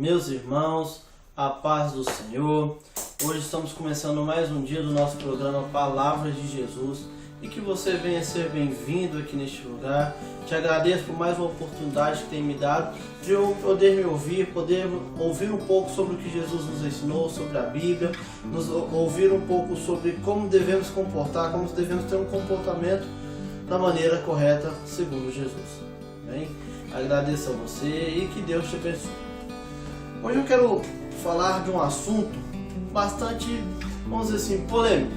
Meus irmãos, a paz do Senhor. Hoje estamos começando mais um dia do nosso programa Palavras de Jesus e que você venha ser bem-vindo aqui neste lugar. Te agradeço por mais uma oportunidade que tem me dado de eu poder me ouvir, poder ouvir um pouco sobre o que Jesus nos ensinou, sobre a Bíblia, ouvir um pouco sobre como devemos comportar, como devemos ter um comportamento da maneira correta segundo Jesus. Bem, agradeço a você e que Deus te abençoe. Hoje eu quero falar de um assunto bastante, vamos dizer assim, polêmico.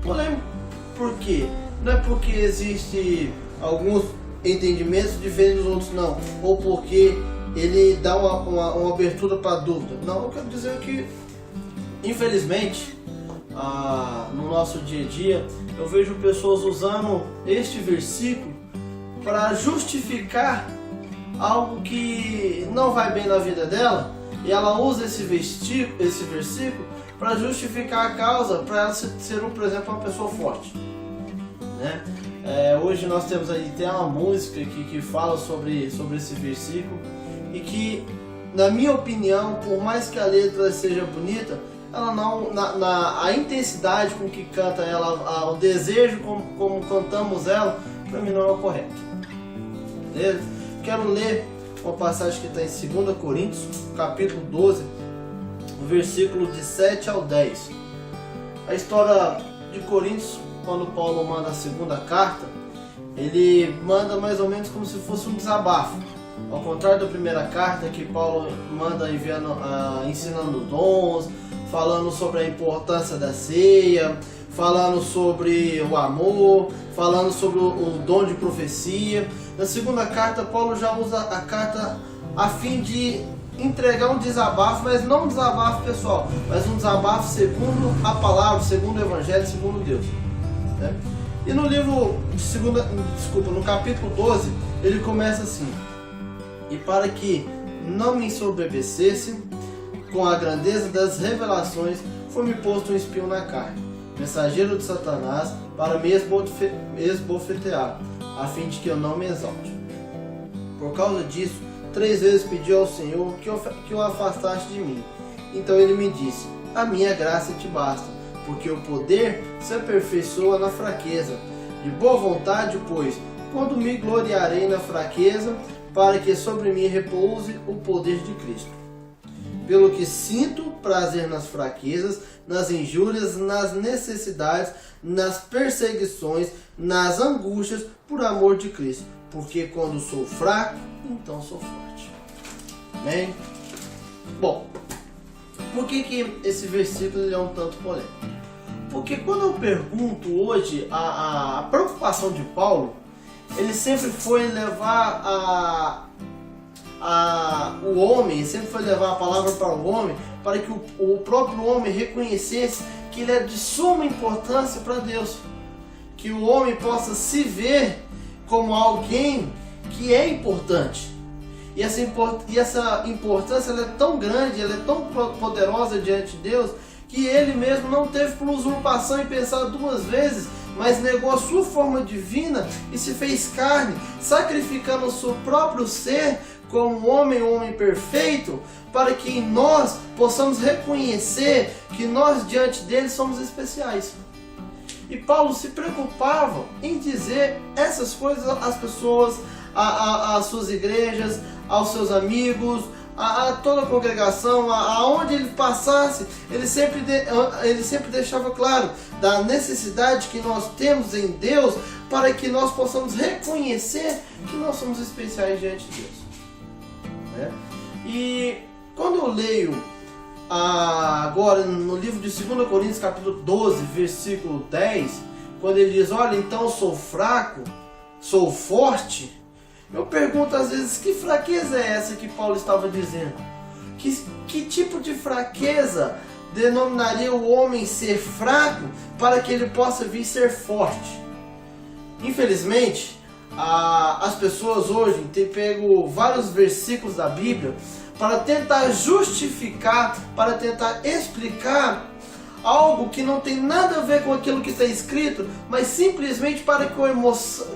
Polêmico por quê? Não é porque existe alguns entendimentos diferentes dos outros, não. Ou porque ele dá uma abertura para dúvida. Não, eu quero dizer que, infelizmente, no nosso dia a dia, eu vejo pessoas usando este versículo para justificar algo que não vai bem na vida dela, e ela usa esse versículo para justificar a causa, para ela ser, por exemplo, uma pessoa forte, né? Hoje nós temos aí tem uma música que fala sobre esse versículo e que, na minha opinião, por mais que a letra seja bonita, ela não, a intensidade com que canta ela, o desejo como cantamos ela, para mim não é o correto. Beleza? Quero ler uma passagem que está em 2 Coríntios, capítulo 12, versículo de 7 ao 10. A história de Coríntios, quando Paulo manda a segunda carta, ele manda mais ou menos como se fosse um desabafo. Ao contrário da primeira carta, que Paulo manda ensinando dons, falando sobre a importância da ceia, falando sobre o amor, falando sobre o dom de profecia. Na segunda carta, Paulo já usa a carta a fim de entregar um desabafo, mas não um desabafo pessoal, mas um desabafo segundo a palavra, segundo o Evangelho, segundo Deus, né? E no livro no capítulo 12, ele começa assim: e para que não me ensoberbecesse com a grandeza das revelações, foi-me posto um espinho na carne, mensageiro de Satanás, para me esbofetear, a fim de que eu não me exalte. Por causa disso, 3 vezes pedi ao Senhor que o afastasse de mim. Então ele me disse: a minha graça te basta, porque o poder se aperfeiçoa na fraqueza. De boa vontade, pois, quando me gloriarei na fraqueza, para que sobre mim repouse o poder de Cristo. Pelo que sinto prazer nas fraquezas, nas injúrias, nas necessidades, nas perseguições, nas angústias, por amor de Cristo. Porque quando sou fraco, então sou forte. Amém? Bom, por que esse versículo é um tanto polêmico? Porque quando eu pergunto hoje a preocupação de Paulo, ele sempre foi levar o homem, sempre foi levar a palavra para o homem, para que o próprio homem reconhecesse que ele é de suma importância para Deus, que o homem possa se ver como alguém que é importante. E essa importância ela é tão grande, ela é tão poderosa diante de Deus, que ele mesmo não teve por usurpação e pensar 2 vezes, mas negou a sua forma divina e se fez carne, sacrificando o seu próprio ser como um homem perfeito, para que em nós possamos reconhecer que nós diante dele somos especiais. E Paulo se preocupava em dizer essas coisas às pessoas, às suas igrejas, aos seus amigos, a toda a congregação, aonde ele passasse, ele sempre deixava claro da necessidade que nós temos em Deus, para que nós possamos reconhecer que nós somos especiais diante de Deus. E quando eu leio agora no livro de 2 Coríntios capítulo 12, versículo 10, quando ele diz: olha, então eu sou fraco, sou forte, eu pergunto às vezes, que fraqueza é essa que Paulo estava dizendo? Que tipo de fraqueza denominaria o homem ser fraco para que ele possa vir ser forte? Infelizmente, as pessoas hoje têm pego vários versículos da Bíblia para tentar justificar, para tentar explicar algo que não tem nada a ver com aquilo que está escrito, mas simplesmente para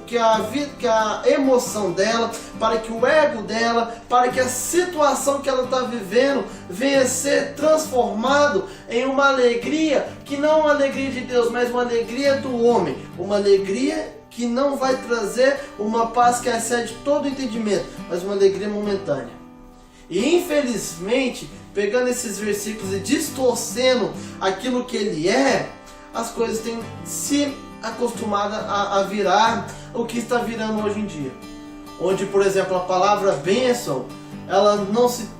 que a emoção dela, para que o ego dela, para que a situação que ela está vivendo venha a ser transformado em uma alegria que não é uma alegria de Deus, mas uma alegria do homem, uma alegria que não vai trazer uma paz que excede todo o entendimento, mas uma alegria momentânea. E infelizmente, pegando esses versículos e distorcendo aquilo que ele é, as coisas têm se acostumado a virar o que está virando hoje em dia. Onde, por exemplo, a palavra bênção, ela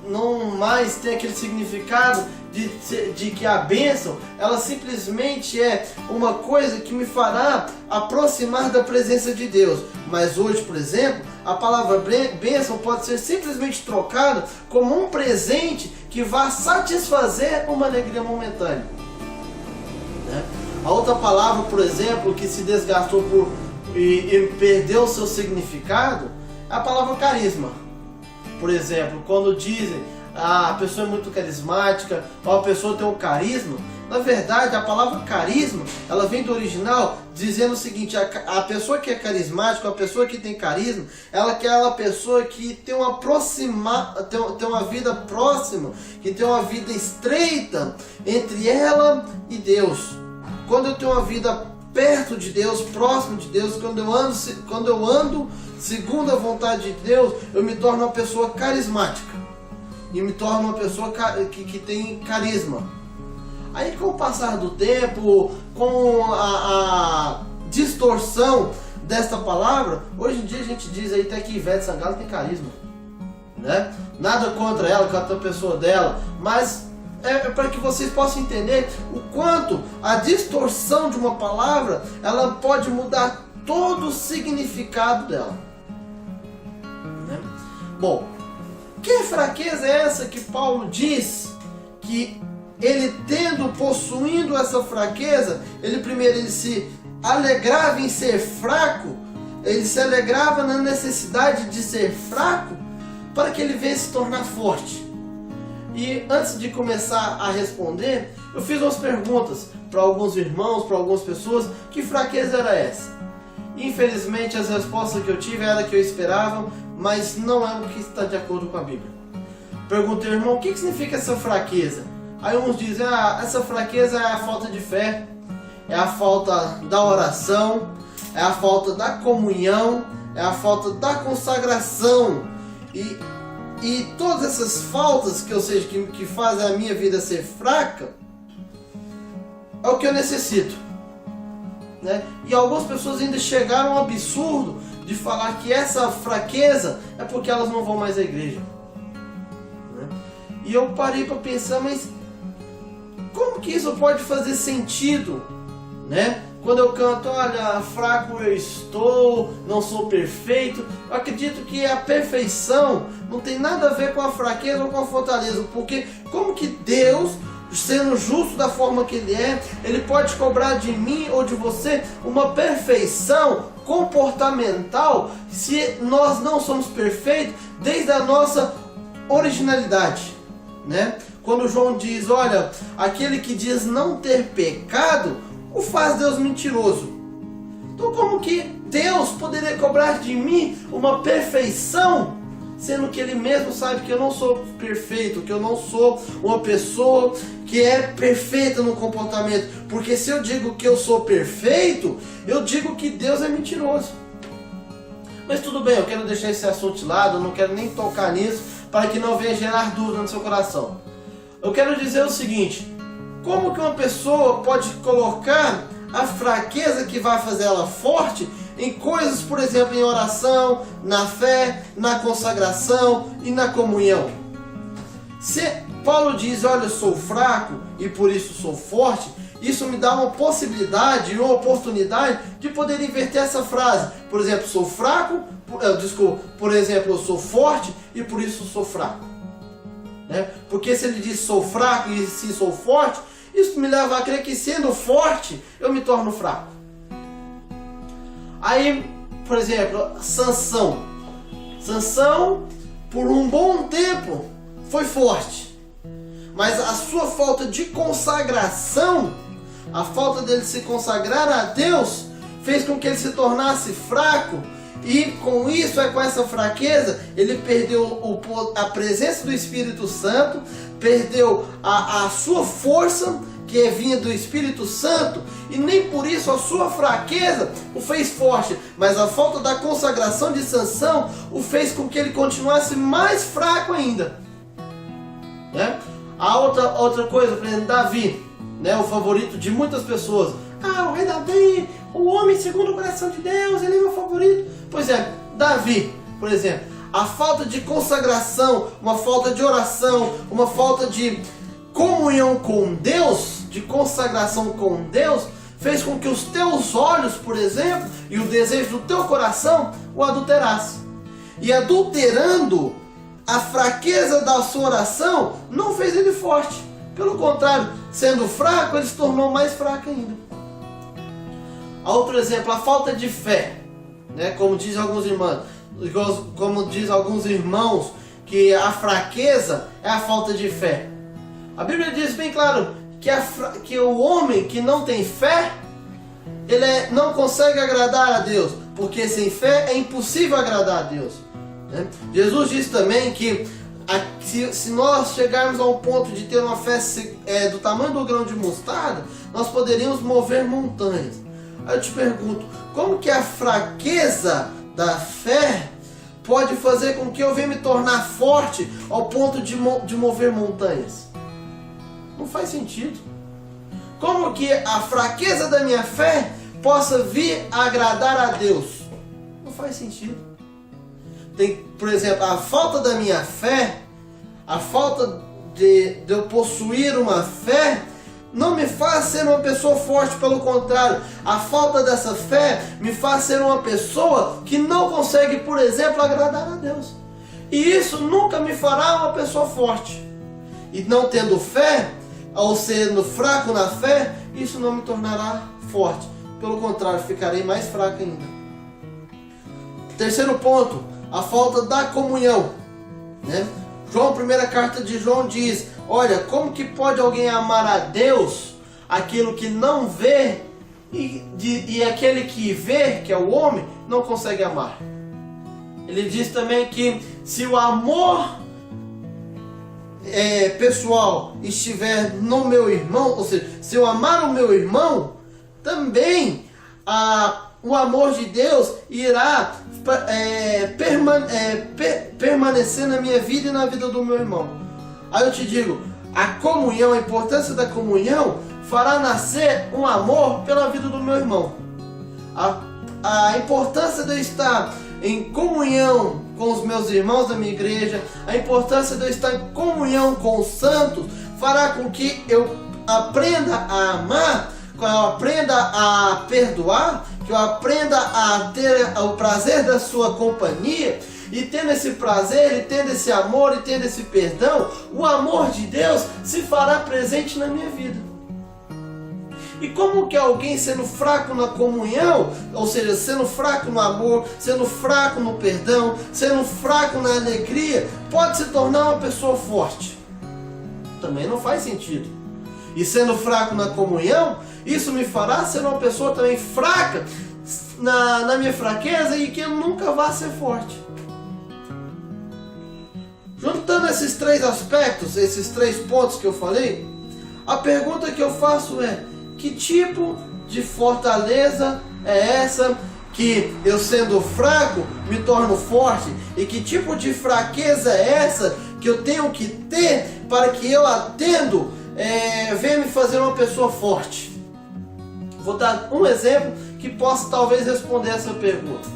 não mais tem aquele significado de que a bênção, ela simplesmente é uma coisa que me fará aproximar da presença de Deus. Mas hoje, por exemplo, a palavra bênção pode ser simplesmente trocada como um presente que vai satisfazer uma alegria momentânea, né? A outra palavra, por exemplo, que se desgastou e perdeu o seu significado, é a palavra carisma. Por exemplo, quando dizem a pessoa é muito carismática, ou a pessoa tem um carisma, na verdade a palavra carisma, ela vem do original dizendo o seguinte: a pessoa que é carismática, a pessoa que tem carisma, ela é aquela pessoa que tem tem uma vida próxima, que tem uma vida estreita entre ela e Deus. Quando eu tenho uma vida perto de Deus, próximo de Deus, quando eu ando segundo a vontade de Deus, eu me torno uma pessoa carismática e me torno uma pessoa que tem carisma. Aí, com o passar do tempo, com a distorção desta palavra, hoje em dia a gente diz aí até que Ivete Sangalo tem carisma, né? Nada contra ela, contra a pessoa dela, mas é para que vocês possam entender o quanto a distorção de uma palavra, ela pode mudar todo o significado dela, né? Bom, que fraqueza é essa que Paulo diz que ele possuindo essa fraqueza, ele se alegrava em ser fraco, ele se alegrava na necessidade de ser fraco para que ele venha se tornar forte. E antes de começar a responder, eu fiz umas perguntas para alguns irmãos, para algumas pessoas: que fraqueza era essa? Infelizmente as respostas que eu tive eram a que eu esperava, mas não é o que está de acordo com a Bíblia. Perguntei: irmão, o que significa essa fraqueza? Aí uns dizem: essa fraqueza é a falta de fé, é a falta da oração, é a falta da comunhão, é a falta da consagração. E todas essas faltas que fazem a minha vida ser fraca, é o que eu necessito, né? E algumas pessoas ainda chegaram ao absurdo de falar que essa fraqueza é porque elas não vão mais à igreja, né? E eu parei para pensar, mas como que isso pode fazer sentido, né? Quando eu canto: olha, fraco eu estou, não sou perfeito. Eu acredito que a perfeição não tem nada a ver com a fraqueza ou com a fortaleza. Porque como que Deus, sendo justo da forma que Ele pode cobrar de mim ou de você uma perfeição comportamental se nós não somos perfeitos desde a nossa originalidade, né? Quando João diz: olha, aquele que diz não ter pecado, o faz Deus mentiroso. Então como que Deus poderia cobrar de mim uma perfeição, sendo que Ele mesmo sabe que eu não sou perfeito, que eu não sou uma pessoa que é perfeita no comportamento? Porque se eu digo que eu sou perfeito, eu digo que Deus é mentiroso. Mas tudo bem, eu quero deixar esse assunto de lado, eu não quero nem tocar nisso, para que não venha gerar dúvida no seu coração. Eu quero dizer o seguinte: como que uma pessoa pode colocar a fraqueza que vai fazer ela forte em coisas, por exemplo, em oração, na fé, na consagração e na comunhão? Se Paulo diz: olha, eu sou fraco e por isso sou forte, isso me dá uma possibilidade e uma oportunidade de poder inverter essa frase. Por exemplo, sou fraco, por exemplo, eu sou forte e por isso sou fraco, né? Porque se ele diz sou fraco e se sou forte, isso me leva a crer que sendo forte eu me torno fraco. Aí, por exemplo, Sansão, por um bom tempo foi forte, mas a sua falta de consagração a falta dele se consagrar a Deus, fez com que ele se tornasse fraco. E com isso, com essa fraqueza, ele perdeu a presença do Espírito Santo, perdeu a sua força, que vinha do Espírito Santo, e nem por isso a sua fraqueza o fez forte, mas a falta da consagração de Sansão o fez com que ele continuasse mais fraco ainda. Né? A outra coisa, por exemplo, Davi, né, o favorito de muitas pessoas. O rei Davi, o homem segundo o coração de Deus, ele é meu favorito. Pois é, Davi, por exemplo, a falta de consagração, uma falta de oração, uma falta de comunhão com Deus, de consagração com Deus, fez com que os teus olhos, por exemplo, e o desejo do teu coração o adulterasse. E adulterando, a fraqueza da sua oração não fez ele forte. Pelo contrário, sendo fraco, ele se tornou mais fraco ainda. Outro exemplo, a falta de fé, né? Como diz alguns irmãos, que a fraqueza é a falta de fé. A Bíblia diz bem claro que o homem que não tem fé, ele não consegue agradar a Deus, porque sem fé é impossível agradar a Deus. Né? Jesus disse também que se nós chegarmos a um ponto de ter uma fé do tamanho do grão de mostarda, nós poderíamos mover montanhas. Aí eu te pergunto, como que a fraqueza da fé pode fazer com que eu venha me tornar forte ao ponto de mover montanhas? Não faz sentido. Como que a fraqueza da minha fé possa vir a agradar a Deus? Não faz sentido. Por exemplo, a falta da minha fé, a falta de eu possuir uma fé, não me faz ser uma pessoa forte. Pelo contrário, a falta dessa fé me faz ser uma pessoa que não consegue, por exemplo, agradar a Deus. E isso nunca me fará uma pessoa forte. E não tendo fé, ou sendo fraco na fé, isso não me tornará forte. Pelo contrário, ficarei mais fraco ainda. Terceiro ponto, a falta da comunhão. Né? Primeira carta de João diz: olha, como que pode alguém amar a Deus aquilo que não vê, e aquele que vê, que é o homem, não consegue amar? Ele diz também que se o amor pessoal estiver no meu irmão, ou seja, se eu amar o meu irmão, também o amor de Deus irá permanecer na minha vida e na vida do meu irmão. Aí eu te digo, a comunhão, a importância da comunhão fará nascer um amor pela vida do meu irmão. A importância de eu estar em comunhão com os meus irmãos da minha igreja, a importância de eu estar em comunhão com os santos, fará com que eu aprenda a amar, que eu aprenda a perdoar, que eu aprenda a ter o prazer da sua companhia. E tendo esse prazer, e tendo esse amor, e tendo esse perdão, o amor de Deus se fará presente na minha vida. E como que alguém sendo fraco na comunhão, ou seja, sendo fraco no amor, sendo fraco no perdão, sendo fraco na alegria, pode se tornar uma pessoa forte? Também não faz sentido. E sendo fraco na comunhão, isso me fará ser uma pessoa também fraca na minha fraqueza, e que eu nunca vá ser forte. Juntando esses três aspectos, esses três pontos que eu falei, a pergunta que eu faço é: que tipo de fortaleza é essa que eu, sendo fraco, me torno forte? E que tipo de fraqueza é essa que eu tenho que ter para que eu, atendo, venha me fazer uma pessoa forte? Vou dar um exemplo que possa talvez responder essa pergunta.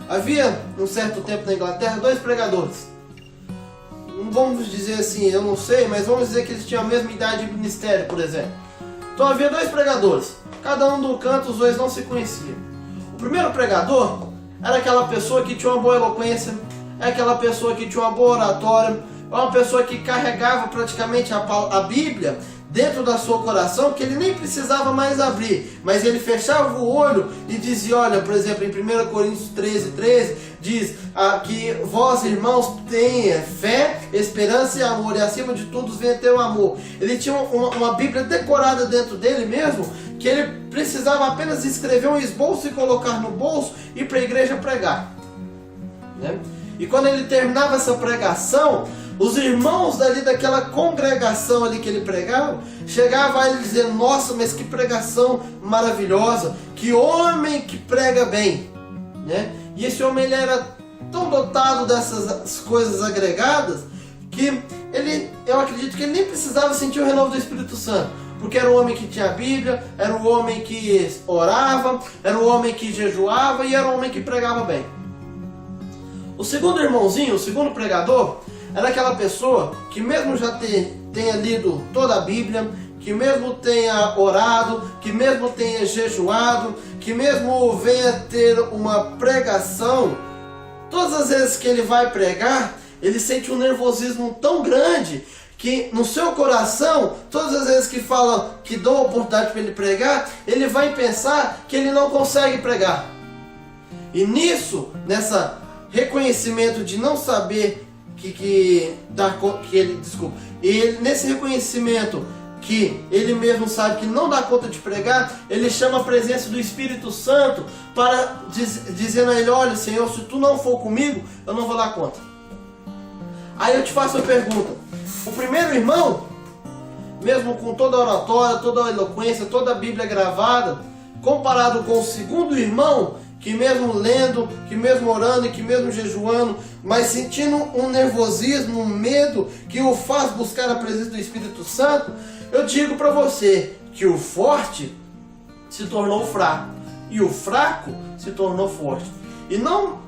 Havia, um certo tempo na Inglaterra, 2 pregadores. Vamos dizer assim, eu não sei, mas vamos dizer que eles tinham a mesma idade de ministério, por exemplo. Então havia 2 pregadores, cada um do canto, os 2 não se conheciam. O primeiro pregador era aquela pessoa que tinha uma boa eloquência, é aquela pessoa que tinha uma boa oratória, é uma pessoa que carregava praticamente a Bíblia dentro do seu coração, que ele nem precisava mais abrir, mas ele fechava o olho e dizia, olha, por exemplo, em 1 Coríntios 13, diz que vós, irmãos, tenha fé, esperança e amor, e acima de tudo venha ter o amor. Ele tinha uma Bíblia decorada dentro dele mesmo, que ele precisava apenas escrever um esboço e colocar no bolso e ir para a igreja pregar, né? E quando ele terminava essa pregação, os irmãos dali daquela congregação ali que ele pregava, chegavam a ele dizendo: nossa, mas que pregação maravilhosa, que homem que prega bem, né? E esse homem, ele era tão dotado dessas coisas agregadas, que eu acredito que ele nem precisava sentir o renovo do Espírito Santo, porque era um homem que tinha a Bíblia, era um homem que orava, era um homem que jejuava e era um homem que pregava bem. O segundo irmãozinho, o segundo pregador, era aquela pessoa que mesmo já tenha lido toda a Bíblia, que mesmo tenha orado, que mesmo tenha jejuado, que mesmo venha ter uma pregação, todas as vezes que ele vai pregar, ele sente um nervosismo tão grande que no seu coração, todas as vezes que falam, que dão a oportunidade para ele pregar, ele vai pensar que ele não consegue pregar. E nessa reconhecimento de não saber nesse reconhecimento que ele mesmo sabe que não dá conta de pregar, ele chama a presença do Espírito Santo para dizendo a ele: olha, Senhor, se tu não for comigo, eu não vou dar conta. Aí eu te faço a pergunta: o primeiro irmão, mesmo com toda a oratória, toda a eloquência, toda a Bíblia gravada, comparado com o segundo irmão, que mesmo lendo, que mesmo orando e que mesmo jejuando, mas sentindo um nervosismo, um medo que o faz buscar a presença do Espírito Santo, eu digo para você que o forte se tornou fraco e o fraco se tornou forte. E não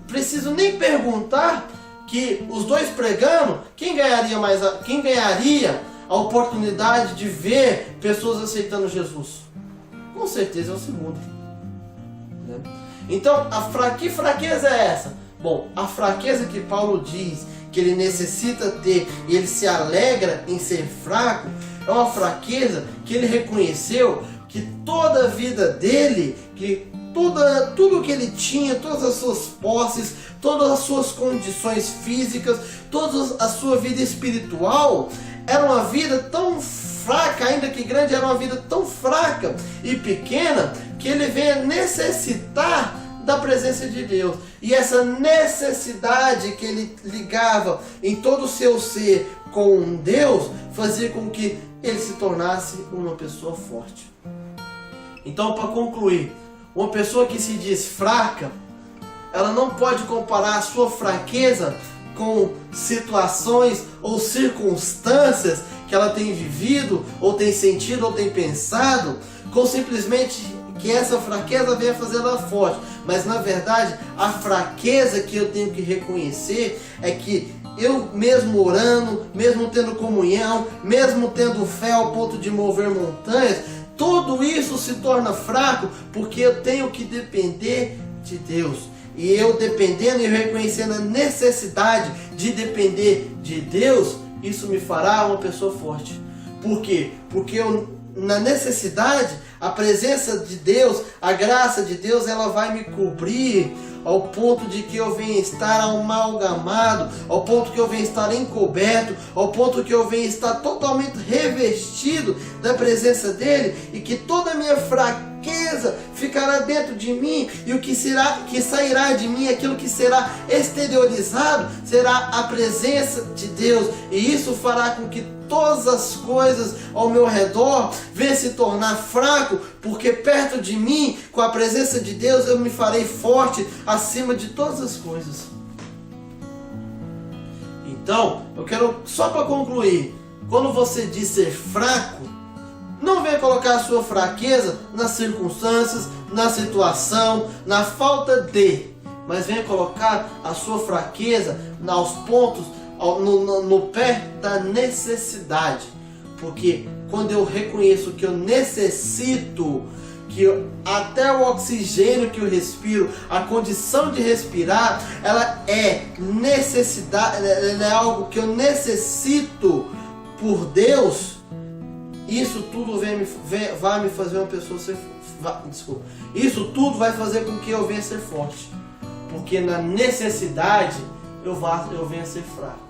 preciso nem perguntar que os dois pregando, quem ganharia a oportunidade de ver pessoas aceitando Jesus? Com certeza é o segundo. Então, que fraqueza é essa? Bom, a fraqueza que Paulo diz que ele necessita ter e ele se alegra em ser fraco, é uma fraqueza que ele reconheceu que toda a vida dele, que tudo que ele tinha, todas as suas posses, todas as suas condições físicas, toda a sua vida espiritual, era uma vida tão fraca, ainda que grande, era uma vida tão fraca e pequena, que ele venha necessitar da presença de Deus. E essa necessidade que ele ligava em todo o seu ser com Deus, fazia com que ele se tornasse uma pessoa forte. Então, para concluir, uma pessoa que se diz fraca, ela não pode comparar a sua fraqueza com situações ou circunstâncias que ela tem vivido, ou tem sentido, ou tem pensado, com simplesmente que essa fraqueza venha fazer ela forte. Mas na verdade, a fraqueza que eu tenho que reconhecer é que eu mesmo orando, mesmo tendo comunhão, mesmo tendo fé ao ponto de mover montanhas, tudo isso se torna fraco porque eu tenho que depender de Deus. E eu dependendo e reconhecendo a necessidade de depender de Deus, isso me fará uma pessoa forte. Por quê? Porque eu, na necessidade, a presença de Deus, a graça de Deus, ela vai me cobrir ao ponto de que eu venha estar amalgamado, ao ponto que eu venha estar encoberto, ao ponto que eu venha estar totalmente revestido da presença dele, e que toda a minha fraqueza ficará dentro de mim, e o que sairá de mim, aquilo que será exteriorizado, será a presença de Deus, e isso fará com que todas as coisas ao meu redor venham se tornar fraco, porque perto de mim, com a presença de Deus, eu me farei forte acima de todas as coisas. Então, eu quero, só para concluir, quando você diz ser fraco, não venha colocar a sua fraqueza nas circunstâncias, na situação, na falta de, mas venha colocar a sua fraqueza aos pontos, no pé da necessidade. Porque quando eu reconheço que eu necessito, que até o oxigênio que eu respiro, a condição de respirar, ela é necessidade, ela é algo que eu necessito por Deus, isso tudo vai me fazer uma pessoa ser... Isso tudo vai fazer com que eu venha ser forte. Porque na necessidade eu venha ser fraco.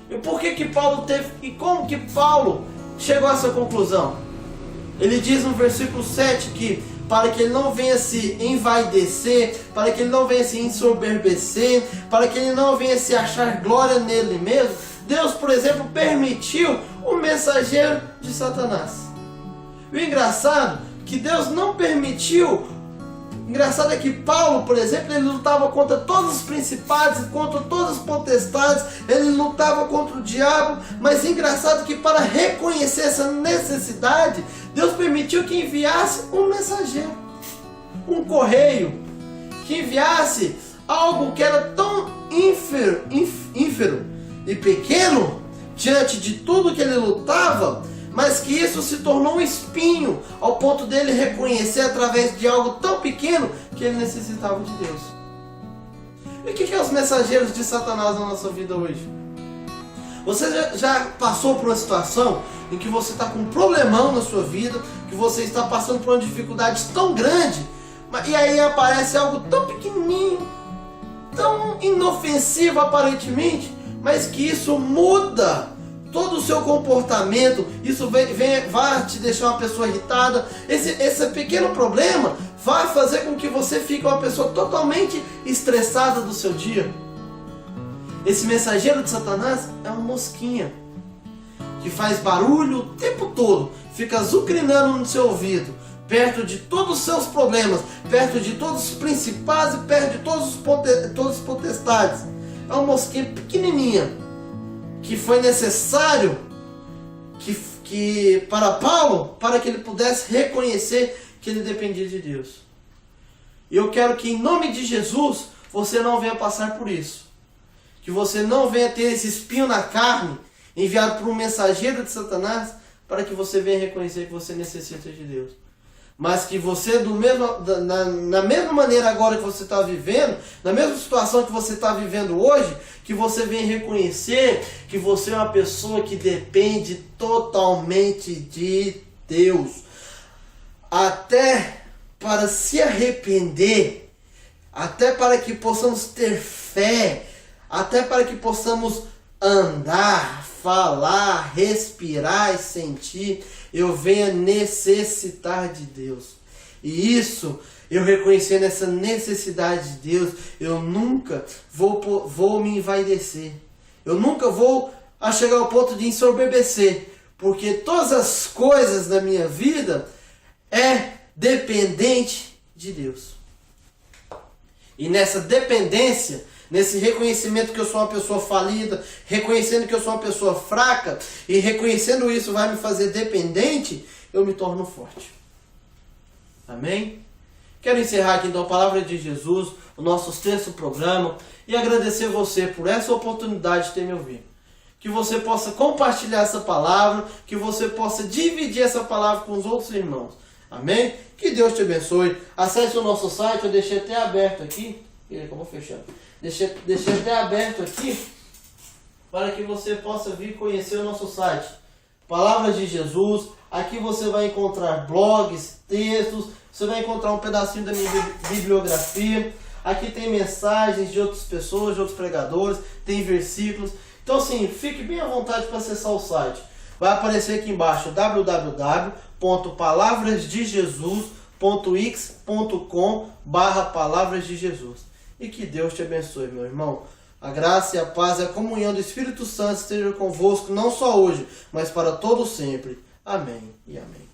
E por que Paulo teve... E como que Paulo chegou a essa conclusão? Ele diz no versículo 7 que para que ele não venha se envaidecer, para que ele não venha se ensoberbecer, para que ele não venha se achar glória nele mesmo, Deus, por exemplo, permitiu o mensageiro de Satanás. O engraçado é que Deus não permitiu. Engraçado é que Paulo, por exemplo, ele lutava contra todos os principados, contra todas as potestades, ele lutava contra o diabo, mas engraçado que para reconhecer essa necessidade, Deus permitiu que enviasse um mensageiro, um correio, que enviasse algo que era tão ínfero e pequeno diante de tudo que ele lutava, mas que isso se tornou um espinho ao ponto dele reconhecer através de algo tão pequeno que ele necessitava de Deus. E o que é os mensageiros de Satanás na nossa vida hoje? Você já passou por uma situação em que você está com um problemão na sua vida, que você está passando por uma dificuldade tão grande, e aí aparece algo tão pequenininho, tão inofensivo aparentemente, mas que isso muda todo o seu comportamento, isso vai te deixar uma pessoa irritada. Esse pequeno problema vai fazer com que você fique uma pessoa totalmente estressada do seu dia. Esse mensageiro de Satanás é uma mosquinha que faz barulho o tempo todo, fica azucrinando no seu ouvido, perto de todos os seus problemas, perto de todos os principais e perto de todas as potestades. É uma mosquinha pequenininha que foi necessário que para Paulo, para que ele pudesse reconhecer que ele dependia de Deus. E eu quero que em nome de Jesus você não venha passar por isso. Que você não venha ter esse espinho na carne enviado por um mensageiro de Satanás para que você venha reconhecer que você necessita de Deus. Mas que você, na mesma maneira agora que você está vivendo, na mesma situação que você está vivendo hoje, que você venha reconhecer que você é uma pessoa que depende totalmente de Deus. Até para se arrepender, até para que possamos ter fé, até para que possamos andar, falar, respirar e sentir, eu venho necessitar de Deus. E isso, eu reconhecendo essa necessidade de Deus, eu nunca vou me envaidecer. Eu nunca vou chegar ao ponto de ensoberbecer, porque todas as coisas da minha vida é dependente de Deus. E nessa dependência, nesse reconhecimento que eu sou uma pessoa falida, reconhecendo que eu sou uma pessoa fraca, e reconhecendo isso vai me fazer dependente, eu me torno forte. Amém? Quero encerrar aqui então a palavra de Jesus, o nosso sexto programa, e agradecer você por essa oportunidade de ter me ouvido. Que você possa compartilhar essa palavra, que você possa dividir essa palavra com os outros irmãos. Amém? Que Deus te abençoe. Acesse o nosso site, eu deixei até aberto aqui. Como fechando? Deixei até aberto aqui para que você possa vir conhecer o nosso site. Palavras de Jesus. Aqui você vai encontrar blogs, textos, você vai encontrar um pedacinho da minha bibliografia. Aqui tem mensagens de outras pessoas, de outros pregadores, tem versículos. Então assim, fique bem à vontade para acessar o site. Vai aparecer aqui embaixo www.palavrasdejesus.x.com/palavras de Jesus. E que Deus te abençoe, meu irmão. A graça e a paz e a comunhão do Espírito Santo esteja convosco, não só hoje, mas para todo sempre. Amém e amém.